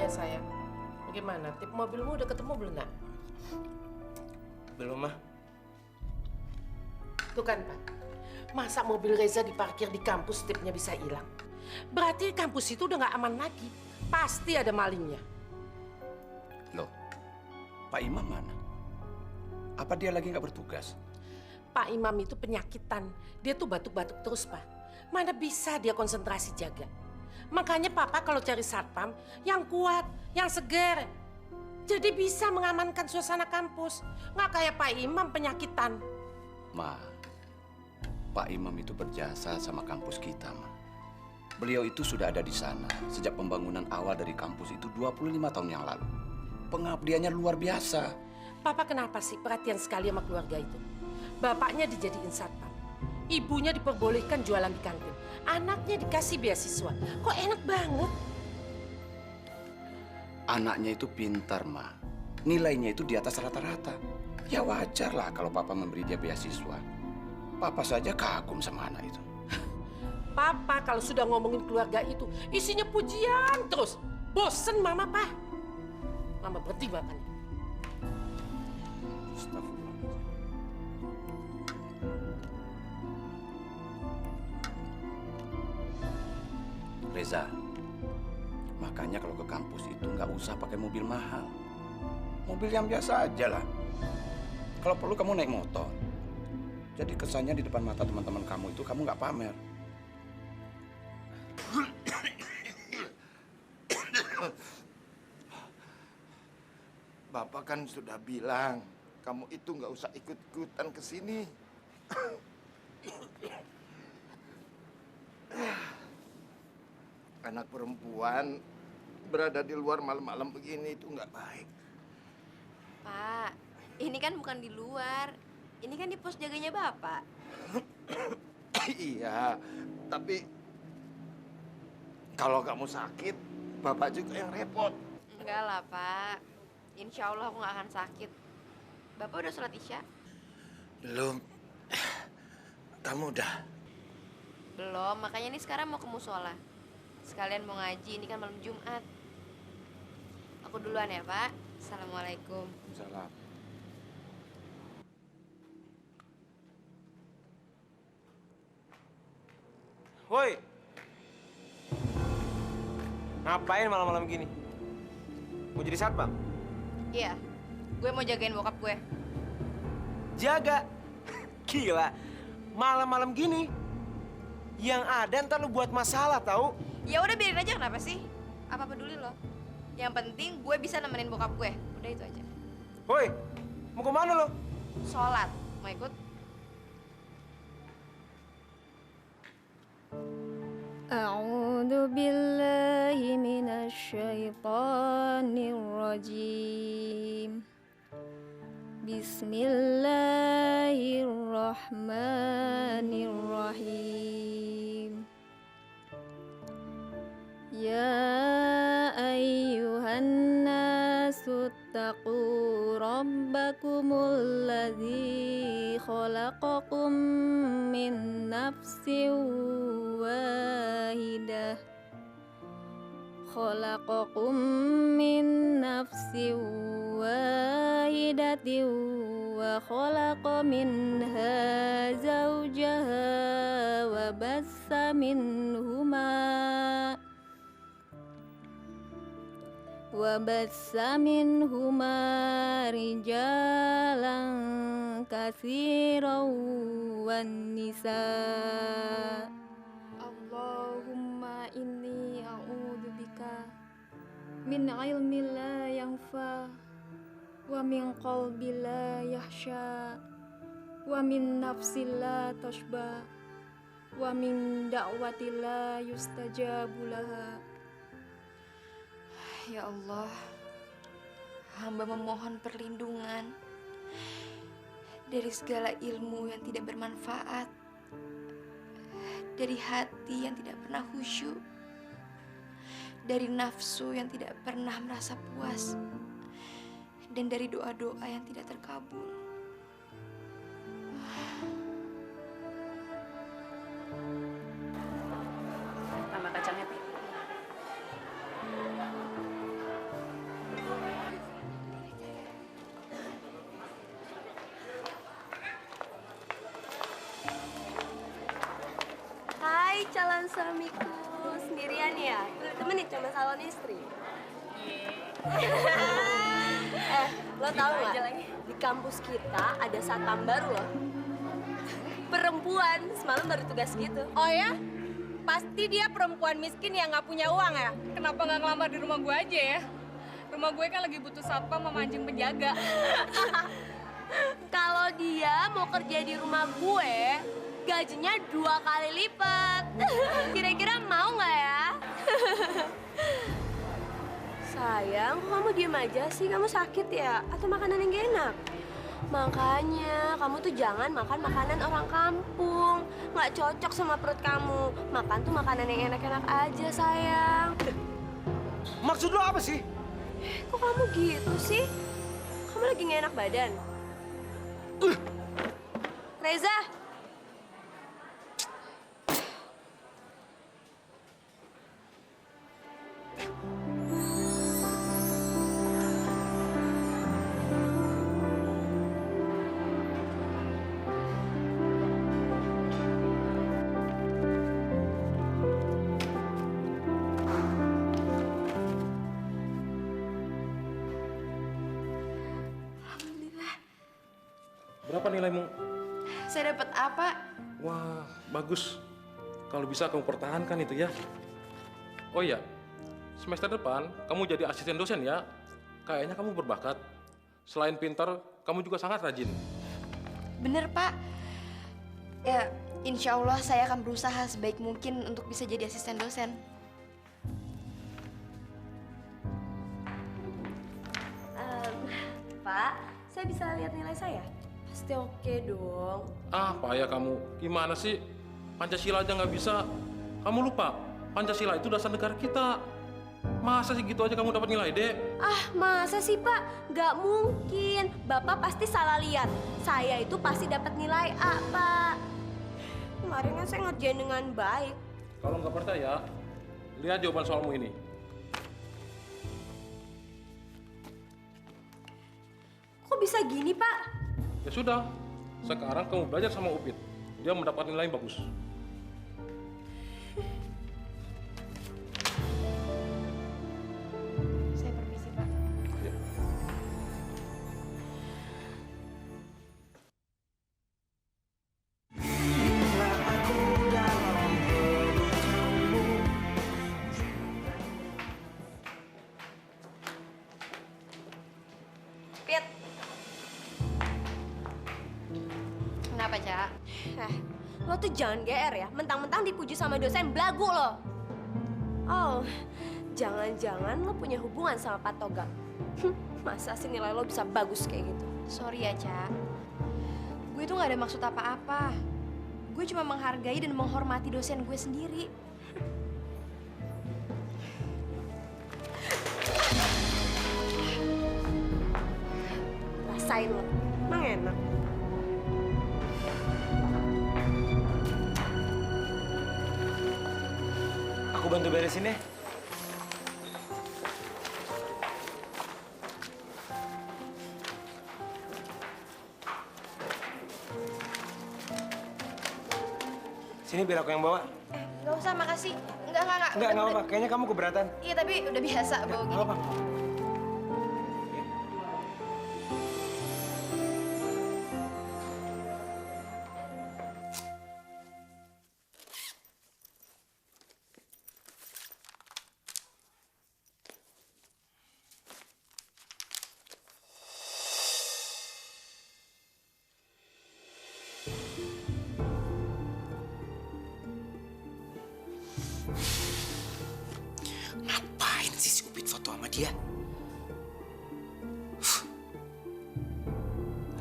ya sayang. Bagaimana? Tip mobilmu udah ketemu belum, nak? Belum, Mah. Tuh kan, Pak. Masa mobil Reza diparkir di kampus tipnya bisa hilang? Berarti kampus itu udah nggak aman lagi. Pasti ada malingnya. Loh, Pak Imam mana? Apa dia lagi nggak bertugas? Pak Imam itu penyakitan. Dia tuh batuk-batuk terus, Pak. Mana bisa dia konsentrasi jaga. Makanya Papa kalau cari satpam yang kuat, yang seger. Jadi bisa mengamankan suasana kampus. Nggak kayak Pak Imam penyakitan. Ma, Pak Imam itu berjasa sama kampus kita, Ma. Beliau itu sudah ada di sana sejak pembangunan awal dari kampus itu 25 tahun yang lalu. Pengabdiannya luar biasa. Papa kenapa sih perhatian sekali sama keluarga itu? Bapaknya dijadiin satpam. Ibunya diperbolehkan jualan di kantin. Anaknya dikasih beasiswa. Kok enak banget? Anaknya itu pintar, Ma. Nilainya itu di atas rata-rata. Ya wajar lah kalau Papa memberi dia beasiswa. Papa saja kagum sama anak itu. Papa kalau sudah ngomongin keluarga itu, isinya pujian terus. Bosen Mama, Pak. Mama berhenti makannya. Reza, makanya kalau ke kampus itu nggak usah pakai mobil mahal. Mobil yang biasa aja lah. Kalau perlu kamu naik motor. Jadi kesannya di depan mata teman-teman kamu itu kamu nggak pamer. Bapak kan sudah bilang, kamu itu nggak usah ikut-ikutan ke sini. Anak perempuan berada di luar malam-malam begini itu nggak baik. Pak, ini kan bukan di luar. Ini kan di pos jaganya Bapak. Iya, tapi kalau kamu sakit, Bapak juga yang repot. Enggak lah, Pak. Insya Allah aku nggak akan sakit. Bapak udah sholat Isya? Belum. Kamu udah? Belum, makanya ini sekarang mau ke musola. Sekalian mau ngaji, ini kan malam Jumat. Aku duluan ya, Pak. Assalamualaikum. Salam. Woi. Ngapain malam-malam gini? Mau jadi satpam? Iya, gue mau jagain bokap gue. Jaga. Gila. Malam-malam gini. Yang ada ntar lu buat masalah tahu? Ya udah biarin aja, kenapa sih? Apa peduli lo? Yang penting gue bisa nemenin bokap gue. Udah itu aja. Woi, mau kemana lo? Sholat, mau ikut? أعوذ بالله من الشيطان الرجيم بسم الله الرحمن الرحيم يا أيها الناس اتقوا ربكم الذي خلقكم من نفس واحدة خلقكم من نفس واحدة وخلق منها زوجها وبث منهما رجالا كثيرا والنساء اللهم إني أعوذ بك من علم لا ينفع ومن قلب لا يخشى ومن نفس لا تشبع ومن دعوة لا يستجاب لها. Ya Allah, hamba memohon perlindungan dari segala ilmu yang tidak bermanfaat, dari hati yang tidak pernah khusyuk, dari nafsu yang tidak pernah merasa puas, dan dari doa-doa yang tidak terkabul. Tambah kacangnya, Pi. calon suamiku sendirian ya? Belum temenin sama calon istri? Lo tau nggak? Di kampus kita ada satpam baru loh. Perempuan, semalam baru tugas gitu. Oh ya? Pasti dia perempuan miskin yang nggak punya uang ya? Kenapa nggak ngelamar di rumah gue aja ya? Rumah gue kan lagi butuh satpam sama anjing penjaga. Kalau dia mau kerja di rumah gue, gajinya 2 kali lipat. Kira-kira mau nggak ya? Sayang, kok kamu diem aja sih? Kamu sakit ya? Atau makanan yang gak enak? Makanya, kamu tuh jangan makan makanan orang kampung. Nggak cocok sama perut kamu. Makan tuh makanan yang enak-enak aja, sayang. Maksud lo apa sih? Kok kamu gitu sih? Kamu lagi nggak enak badan? Reza! Berapa nilaimu? Saya dapat apa? Wah, bagus. Kalau bisa kamu pertahankan itu ya. Oh iya, semester depan kamu jadi asisten dosen ya. Kayaknya kamu berbakat. Selain pintar, kamu juga sangat rajin. Bener, Pak. Ya, insya Allah saya akan berusaha sebaik mungkin untuk bisa jadi asisten dosen. Pak, saya bisa lihat nilai saya? Pasti oke dong. Ah, payah kamu. Gimana sih? Pancasila aja nggak bisa. Kamu lupa, Pancasila itu dasar negara kita. Masa sih gitu aja kamu dapat nilai D? Ah, masa sih, Pak? Nggak mungkin. Bapak pasti salah lihat. Saya itu pasti dapat nilai A, Pak. Kemarin kan saya ngerjain dengan baik. Kalau nggak percaya, lihat jawaban soalmu ini. Kok bisa gini, Pak? Ya sudah, sekarang kamu belajar sama Upit. Dia mendapat nilai yang bagus. Saya permisi, Pak. Ya. Pit. Kenapa, Cak? Lo tuh jangan GR ya. Mentang-mentang dipuji sama dosen belagu lo. Oh, jangan-jangan lo punya hubungan sama Pak Toga. Masa sih nilai lo bisa bagus kayak gitu? Sorry ya, Cak. Gue tuh gak ada maksud apa-apa. Gue cuma menghargai dan menghormati dosen gue sendiri. Rasain lo. Emang enak. Aku bantu beresin deh. Sini biar aku yang bawa. Gak usah, makasih. Enggak. Enggak apa-apa. Kayaknya kamu keberatan. Iya, tapi udah biasa bawa gini. Enggak apa-apa. Ngapain sih si Upit foto sama dia?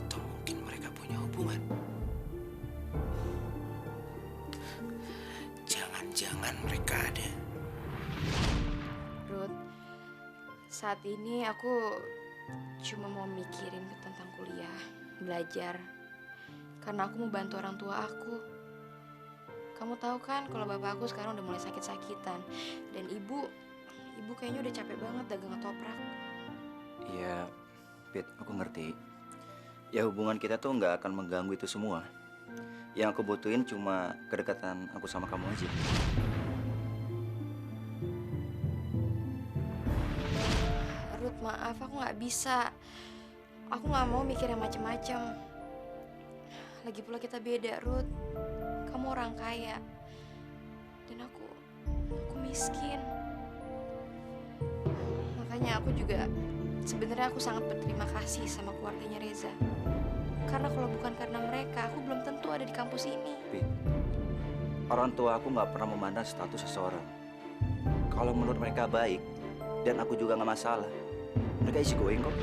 Atau mungkin mereka punya hubungan? Jangan-jangan mereka ada. Ruth, saat ini aku cuma mau mikirin tentang kuliah, belajar. Karena aku mau bantu orang tua aku. Kamu tahu kan kalau bapak aku sekarang udah mulai sakit-sakitan. Dan ibu kayaknya udah capek banget dagang ketoprak. Iya, Pit, aku ngerti. Ya hubungan kita tuh nggak akan mengganggu itu semua. Yang aku butuhin cuma kedekatan aku sama kamu aja. Ruth, maaf, aku nggak bisa. Aku nggak mau mikir yang macem-macem. Lagi pula kita beda, Ruth. Kamu orang kaya, dan aku miskin. Makanya aku juga sebenarnya aku sangat berterima kasih sama keluarganya Reza. Karena kalau bukan karena mereka, aku belum tentu ada di kampus ini. Pi, orang tua aku nggak pernah memandang status seseorang. Kalau menurut mereka baik, dan aku juga nggak masalah, mereka isi going kok.